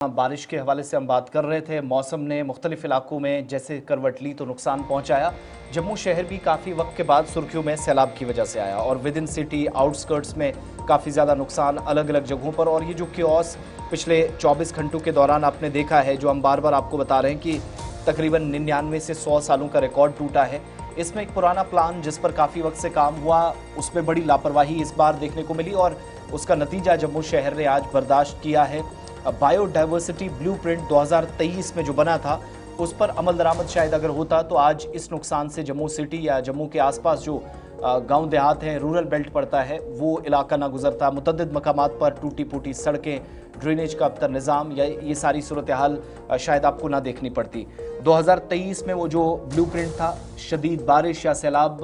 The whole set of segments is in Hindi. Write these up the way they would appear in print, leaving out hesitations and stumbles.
बारिश के हवाले से हम बात कर रहे थे। मौसम ने मुख्तलिफ इलाकों में जैसे करवट ली तो नुकसान पहुंचाया। जम्मू शहर भी काफ़ी वक्त के बाद सुर्खियों में सैलाब की वजह से आया और विद इन सिटी आउटस्कर्ट्स में काफ़ी ज़्यादा नुकसान अलग अलग जगहों पर। और ये जो क्योस पिछले 24 घंटों के दौरान आपने देखा है, जो हम बार बार आपको बता रहे हैं कि तकरीबन 99 से 100 सालों का रिकॉर्ड टूटा है। इसमें एक पुराना प्लान जिस पर काफ़ी वक्त से काम हुआ, उसमें बड़ी लापरवाही इस बार देखने को मिली और उसका नतीजा जम्मू शहर ने आज बर्दाश्त किया है। बायोडाइवर्सिटी ब्लूप्रिंट 2023 में जो बना था, उस पर अमल दरामद शायद अगर होता तो आज इस नुकसान से जम्मू सिटी या जम्मू के आसपास जो गांव देहात हैं, रूरल बेल्ट पड़ता है, वो इलाका ना गुजरता। मुतअद्दिद मकामात पर टूटी फूटी सड़कें, ड्रेनेज का अबतर निज़ाम या ये सारी सूरत हाल शायद आपको ना देखनी पड़ती। 2023 में वो जो ब्लूप्रिंट था, शदीद बारिश या सैलाब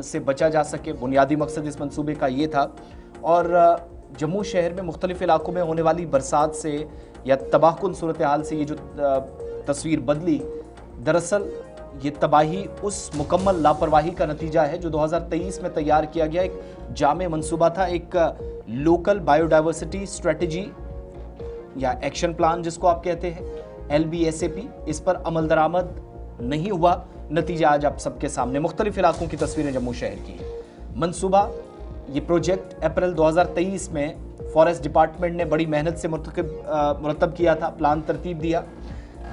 से बचा जा सके, बुनियादी मकसद इस मंसूबे का ये था। और जम्मू शहर में मुख्तलिफ इलाकों में होने वाली बरसात से या तबाहकुन सूरत हाल से ये जो तस्वीर बदली, दरअसल ये तबाही उस मुकम्मल लापरवाही का नतीजा है जो 2023 में तैयार किया गया एक जामे मंसूबा था। एक लोकल बायोडाइवर्सिटी स्ट्रेटजी या एक्शन प्लान जिसको आप कहते हैं, LBSAP, इस पर अमल दरामद नहीं हुआ। नतीजा आज आप सबके सामने, मुख्तलिफ इलाकों की तस्वीरें जम्मू शहर की है। मंसूबा, ये प्रोजेक्ट अप्रैल 2023 में फॉरेस्ट डिपार्टमेंट ने बड़ी मेहनत से मुरतब किया था, प्लान तरतीब दिया,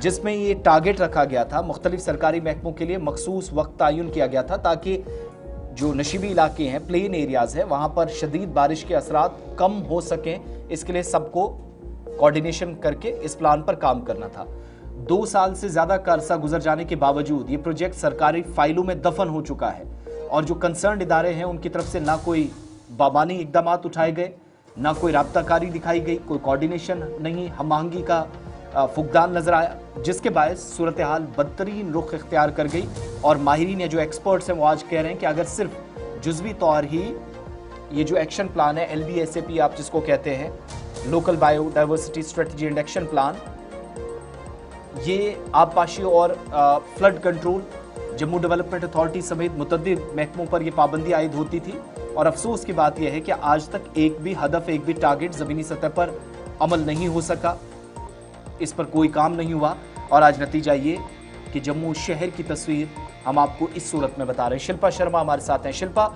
जिसमें ये टारगेट रखा गया था, मुख्तलिफ सरकारी महकमों के लिए मखसूस वक्त तयन किया गया था ताकि जो नशीबी इलाके हैं, प्लेन एरियाज हैं, वहाँ पर शदीद बारिश के असरात कम हो सकें। इसके लिए सबको कोऑर्डिनेशन करके इस प्लान पर काम करना था। 2 साल से ज़्यादा का अरसा गुजर जाने के बावजूद ये प्रोजेक्ट सरकारी फाइलों में दफन हो चुका है और जो कंसर्न इदारे हैं उनकी तरफ से ना कोई बाबानी इकदाम उठाए गए, ना कोई राब्ताकारी दिखाई गई, कोई कोऑर्डिनेशन नहीं, हम आहंगी का फुकदान नजर आया, जिसके बायस सूरत हाल बदतरीन रुख इख्तियार कर गई। और माहिरीन या जो एक्सपर्ट्स हैं वो आज कह रहे हैं कि अगर सिर्फ जुज़वी तौर ही ये जो एक्शन प्लान है, LBSAP आप जिसको कहते हैं, local biodiversity strategy and action plan, ये आबपाशी और flood control, Jammu development authority समेत मुतअद्दिद महकमों पर यह पाबंदी आयद होती थी। और अफसोस की बात यह है कि आज तक एक भी हदफ, एक भी टारगेट ज़मीनी सतह पर अमल नहीं हो सका, इस पर कोई काम नहीं हुआ। और आज नतीजा ये कि जम्मू शहर की तस्वीर हम आपको इस सूरत में बता रहे हैं। शिल्पा शर्मा हमारे साथ हैं। शिल्पा,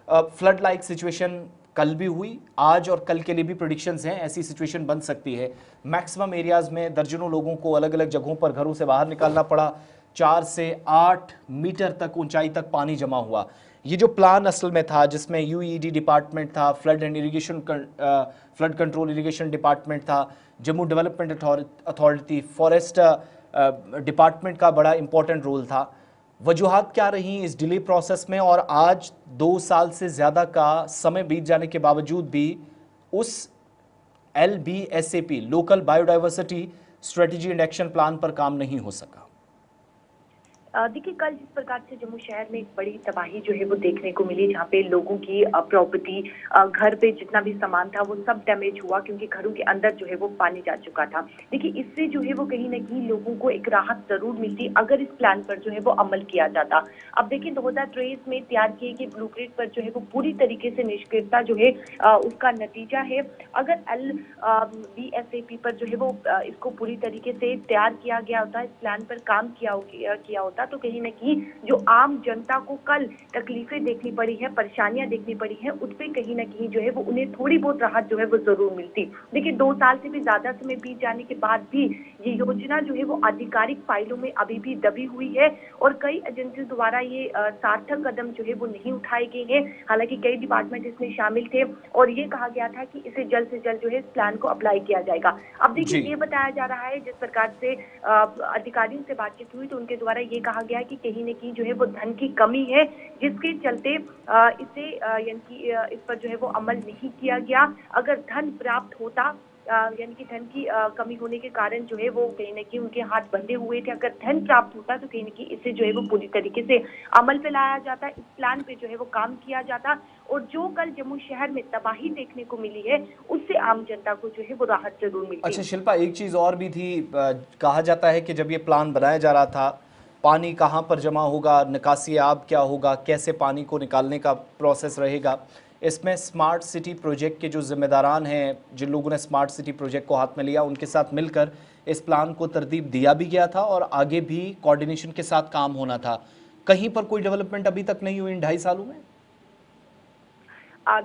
फ्लड लाइक सिचुएशन कल भी हुई, आज और कल के लिए भी प्रेडिक्शंस हैं, ऐसी सिचुएशन बन सकती है। मैक्सिमम एरियाज़ में दर्जनों लोगों को अलग अलग जगहों पर घरों से बाहर निकालना पड़ा, 4 से 8 मीटर तक ऊंचाई तक पानी जमा हुआ। ये जो प्लान असल में था, जिसमें UED डिपार्टमेंट था, फ्लड कंट्रोल इरिगेशन डिपार्टमेंट था, Jammu development authority, forest department का बड़ा इंपॉर्टेंट रोल था। वजूहात क्या रही इस डिले प्रोसेस में, और आज 2 साल से ज़्यादा का समय बीत जाने के बावजूद भी उस LBSAP local biodiversity strategy and action plan पर काम नहीं हो सका? देखिए, कल जिस प्रकार से जम्मू शहर में एक बड़ी तबाही जो है वो देखने को मिली, जहाँ पे लोगों की प्रॉपर्टी, घर पे जितना भी सामान था वो सब डैमेज हुआ क्योंकि घरों के अंदर जो है वो पानी जा चुका था। देखिए, इससे जो है वो कहीं ना कहीं लोगों को एक राहत जरूर मिलती अगर इस प्लान पर जो है वो अमल किया जाता। अब देखिए, 2023 में तैयार किए गए ब्लूप्रिंट पर जो है वो पूरी तरीके से निष्क्रियता जो है उसका नतीजा है। अगर LBSAP पर जो है वो इसको पूरी तरीके से तैयार किया गया होता, इस प्लान पर काम किया होता, तो कहीं न कहीं जो आम जनता को कल तकलीफें देखनी पड़ी है, परेशानियां देखनी पड़ी है, उस पे कहीं न कहीं जो है वो उन्हें थोड़ी बहुत राहत जो है वो जरूर मिलती। देखिए, 2 साल से भी ज्यादा समय बीत जाने के बाद भी ये योजना जो है वो आधिकारिक फाइलों में अभी भी दबी हुई है और कई एजेंसियों द्वारा ये सार्थक कदम जो है वो नहीं उठाए गए हैं। हालांकि कई डिपार्टमेंट इसमें शामिल थे और ये कहा गया था कि इसे जल्द से जल्द जो है इस प्लान को अप्लाई किया जाएगा। अब देखिए, ये बताया जा रहा है, जिस प्रकार से अधिकारियों से बातचीत हुई तो उनके द्वारा ये कहा गया कि कहीं न कहीं जो है वो धन की कमी है, जिसके चलते इसे यानी कि इस पर जो है वो अमल नहीं किया गया। अगर धन प्राप्त होता, यानी कि धन की कमी होने के कारण जो है वो कहीं न कहीं उनके हाथ बंधे हुए थे, अगर धन प्राप्त होता तो कहीं न कहीं इसे जो है वो पूरी तरीके से अमल पे लाया जाता, इस प्लान पे जो है वो काम किया जाता और जो कल जम्मू शहर में तबाही देखने को मिली है उससे आम जनता को जो है वो राहत जरूर मिलती। अच्छा शिल्पा, एक चीज़ और भी थी, कहा जाता है कि जब ये प्लान बनाया जा रहा था, पानी कहाँ पर जमा होगा, निकासी आब क्या होगा, कैसे पानी को निकालने का प्रोसेस रहेगा, इसमें स्मार्ट सिटी प्रोजेक्ट के जो जिम्मेदारान हैं, जिन लोगों ने स्मार्ट सिटी प्रोजेक्ट को हाथ में लिया, उनके साथ मिलकर इस प्लान को तरतीब दिया भी गया था और आगे भी कोऑर्डिनेशन के साथ काम होना था। कहीं पर कोई डेवलपमेंट अभी तक नहीं हुई इन 2.5 सालों में?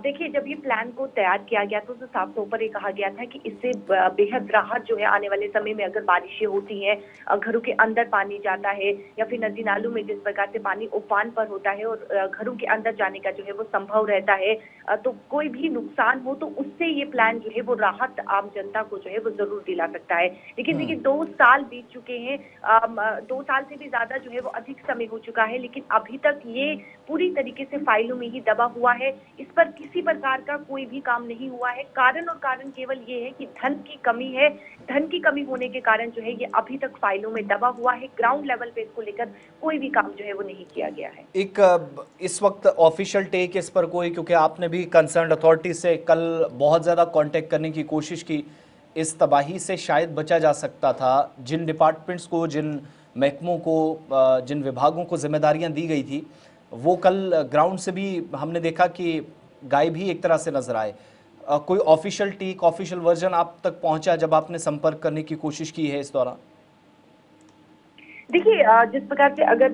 देखिए, जब ये प्लान को तैयार किया गया तो साफ तौर पर ये कहा गया था कि इससे बेहद राहत जो है आने वाले समय में, अगर बारिशें होती हैं, घरों के अंदर पानी जाता है या फिर नदी नालों में जिस प्रकार से पानी उफान पर होता है और घरों के अंदर जाने का जो है वो संभव रहता है, तो कोई भी नुकसान हो तो उससे ये प्लान जो है वो राहत आम जनता को जो है वो जरूर दिला सकता है। लेकिन देखिए, 2 साल बीत चुके हैं, 2 साल से भी ज्यादा जो है वो अधिक समय हो चुका है, लेकिन अभी तक ये पूरी तरीके से फाइलों में ही दबा हुआ है। इस पर किसी प्रकार का कोई भी काम नहीं हुआ है। कारण केवल ये है कि धन की कमी है। धन की कमी होने के कारण जो है ये अभी तक फाइलों में दबा हुआ है। ग्राउंड लेवल पे इसको लेकर कोई भी काम जो है वो नहीं किया गया है। इस वक्त ऑफिशियल टेक इस पर कोई, क्योंकि आपने भी कंसर्न अथॉरिटी से कल बहुत ज़्यादा कांटेक्ट करने की कोशिश की, इस तबाही से शायद बचा जा सकता था। जिन डिपार्टमेंट्स को, जिन महकमों को, जिन विभागों को जिम्मेदारियां दी गई थी, वो कल ग्राउंड से भी हमने देखा कि गायब ही एक तरह से नजर आए। कोई ऑफिशियल टेक, ऑफिशियल वर्जन आप तक पहुंचा जब आपने संपर्क करने की कोशिश की है इस दौरान? देखिए, जिस प्रकार से अगर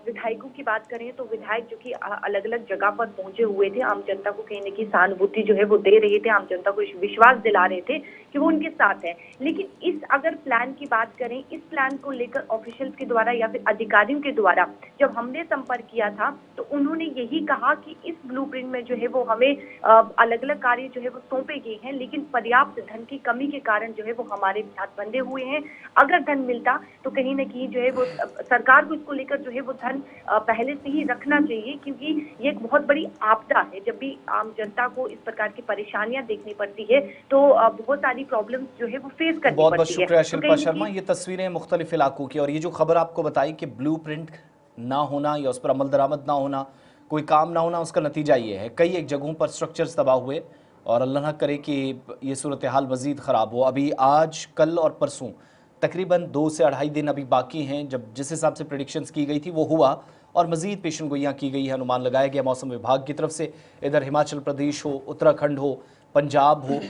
विधायकों की बात करें तो विधायक जो कि अलग अलग जगह पर पहुंचे हुए थे, आम जनता को कहीं न कहीं सहानुभूति जो है वो दे रहे थे, आम जनता को विश्वास दिला रहे थे कि वो उनके साथ है। लेकिन इस अगर प्लान की बात करें, इस प्लान को लेकर ऑफिशियल्स के द्वारा या फिर अधिकारियों के द्वारा जब हमने संपर्क किया था तो उन्होंने यही कहा कि इस ब्लूप्रिंट में जो है वो हमें अलग अलग कार्य जो है वो सौंपे गए हैं, लेकिन पर्याप्त धन की कमी के कारण जो है वो हमारे हाथ बंधे हुए हैं। अगर धन मिलता तो कहीं न कहीं जो है वो सरकार को इसको लेकर जो है वो धन पहले से ही रखना चाहिए, क्योंकि ये एक बहुत बड़ी आपदा है। जब भी आम जनता को इस प्रकार की परेशानियां देखनी पड़ती है तो बहुत सारी प्रॉब्लम्स जो है वो फेस करनी बहुत बहुत पड़ती है। शुक्रिया तो शिल्पा शर्मा। ये तस्वीरें मुख्तलिफ इलाकों की, और ये जो खबर आपको बताई कि ब्लूप्रिंट ना होना या उस पर अमल दरामद ना होना, कोई काम ना होना, उसका नतीजा ये है कई एक जगहों पर स्ट्रक्चर्स तबाह हुए, और अल्लाह ना करे कि ये सूरत हाल मज़ीद ख़राब हो। अभी आज, कल और परसों तकरीबन 2 से 2.5 दिन अभी बाकी हैं जब जिस हिसाब से प्रेडिक्शंस की गई थी वो हुआ, और मज़ीद पेशन गोइयाँ की गई है, अनुमान लगाया गया मौसम विभाग की तरफ से। इधर हिमाचल प्रदेश हो, उत्तराखंड हो, पंजाब हो,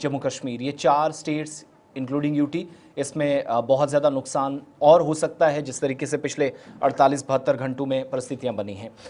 जम्मू कश्मीर, ये 4 स्टेट्स इंक्लूडिंग यूटी, इसमें बहुत ज़्यादा नुकसान और हो सकता है जिस तरीके से पिछले 48-72 घंटों में परिस्थितियाँ बनी हैं।